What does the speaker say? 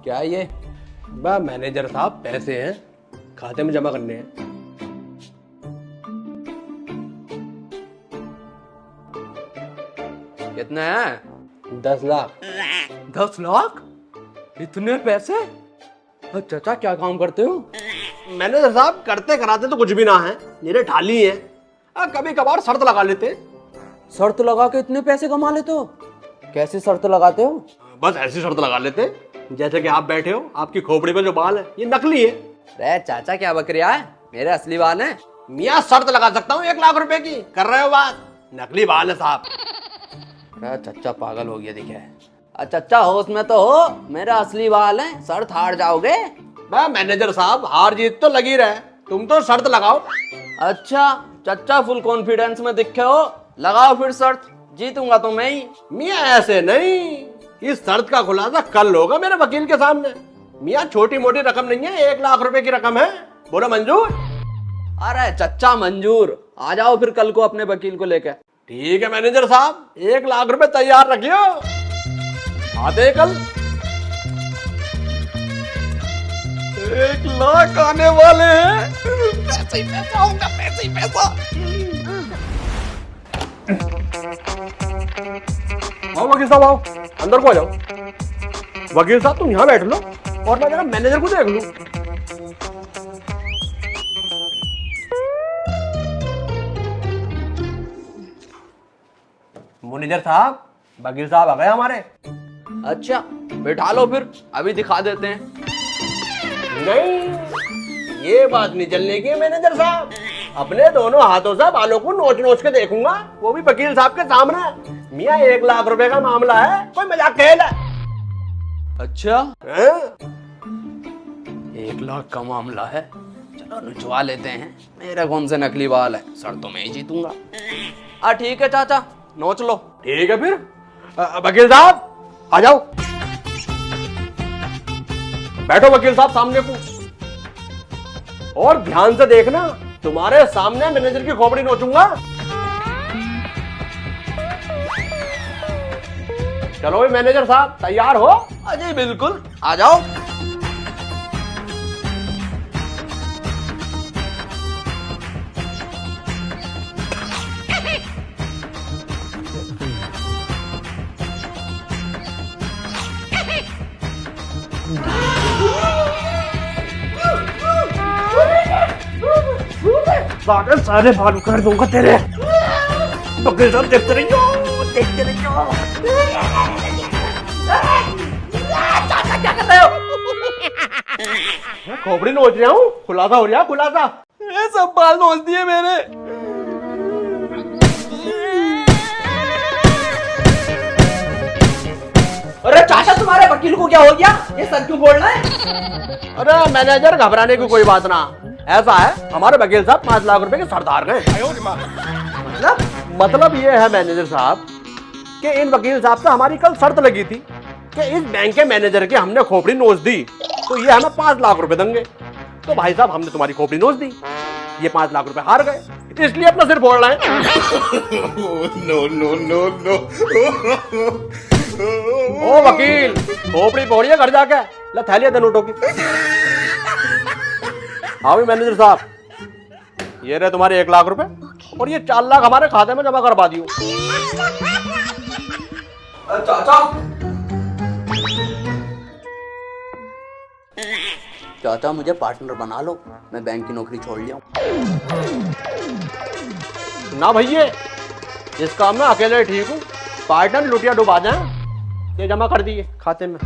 क्या ये? बा मैनेजर साहब पैसे हैं, खाते में जमा करने हैं। कितने हैं? 10 लाख। 10 लाख? इतने पैसे? चाचा क्या काम करते हो? मैनेजर साहब करते कराते तो कुछ भी ना है, मेरे ठाली हैं। कभी कभार शर्त लगा लेते। शर्त लगा के इतने पैसे कमा लेते हो? कैसी शर्त लगाते हो? बस ऐसी शर्त लगा लेते, जैसे कि आप बैठे हो, आपकी खोपड़ी पे जो बाल है ये नकली है। अरे चाचा क्या बकरिया है, मेरे असली बाल हैं। मियाँ शर्त लगा सकता हूँ 1 लाख रुपए की, कर रहे हो बात? नकली बाल है साहब। अरे चाचा पागल हो गया दिखे। चाचा होश में तो हो, मेरा असली बाल है, शर्त हार जाओगे। मैनेजर साहब हार जीत तो लगी रहे, तुम तो शर्त लगाओ। अच्छा चाचा फुल कॉन्फिडेंस में दिखे हो, लगाओ फिर शर्त, जीतूंगा तो मैं ही। मियाँ ऐसे नहीं, इस शर्त का खुलासा कल होगा मेरे वकील के सामने। मियाँ छोटी मोटी रकम नहीं है, 1 लाख रुपए की रकम है। बोलो मंजूर? अरे चच्चा मंजूर, आ जाओ फिर कल को अपने वकील को लेकर। ठीक है मैनेजर साहब, 1 लाख रुपए तैयार रखियो, आते कल। 1 लाख आने वाले हैं। पैसे ही पैसा होगा, पैसे ही पैसा। आओ वकील साहब, आओ अंदर को आ जाओ। वकील साहब तुम यहाँ बैठ लो और मैं जरा मैनेजर को देख लूं। मैनेजर साहब, वकील साहब आ गए हमारे। अच्छा बैठा लो फिर, अभी दिखा देते हैं। नहीं, ये बात नहीं चलने की मैनेजर साहब। अपने दोनों हाथों से बालों को नोच नोच के देखूंगा, वो भी वकील साहब के सामने। मियाँ 1 लाख रुपए का मामला है, कोई मजाक खेल है? अच्छा हैं? 1 लाख का मामला है, चलो नुचवा लेते हैं। मेरा कौन से नकली बाल है, सर तो मैं ही जीतूंगा। ठीक है चाचा, नोच लो। ठीक है फिर, वकील साहब आ जाओ, बैठो वकील साहब सामने को, और ध्यान से देखना, तुम्हारे सामने मैनेजर की खोपड़ी नोचूंगा। चलो भाई मैनेजर साहब, तैयार हो? अजय बिल्कुल, आ जाओ। सारे बाल कर दूंगा तेरे। वकील साहब देखते रहियो, देखते रहियो। चाचा क्या कर रहे हो? खोपड़ी नोच रहा हूँ, खुलासा हो रहा, खुलासा। ये सब बाल नोच दिए मेरे। अरे चाचा तुम्हारे वकील को क्या हो गया, ये सर क्यों बोल रहा है? अरे मैनेजर घबराने की कोई बात ना, ऐसा है हमारे वकील साहब 5 लाख रुपए के सरदार गए। मतलब ये है मैनेजर साहब कि इन वकील साहब से हमारी कल शर्त लगी थी कि इस बैंक के मैनेजर के हमने खोपड़ी नोच दी तो ये हमें 5 लाख रुपए देंगे। तो भाई साहब हमने तुम्हारी खोपड़ी नोच दी, ये 5 लाख रुपए हार गए, इसलिए अपना सिर फोड़ रहे हैं। No no no no. ओ वकील, खोपड़ी फोड़िए घर जाके, ला थैलिया दे नोटों की। हाँ भी मैनेजर साहब, ये रहे तुम्हारे 1 लाख रुपए, और ये 4 लाख हमारे खाते में जमा करवा दियो। चाचा चाचा मुझे पार्टनर बना लो, मैं बैंक की नौकरी छोड़ लिया हूँ। ना भैया, इस काम में अकेले ठीक हूँ, पार्टनर लुटिया डुबा जाए। ये जमा कर दिए खाते में।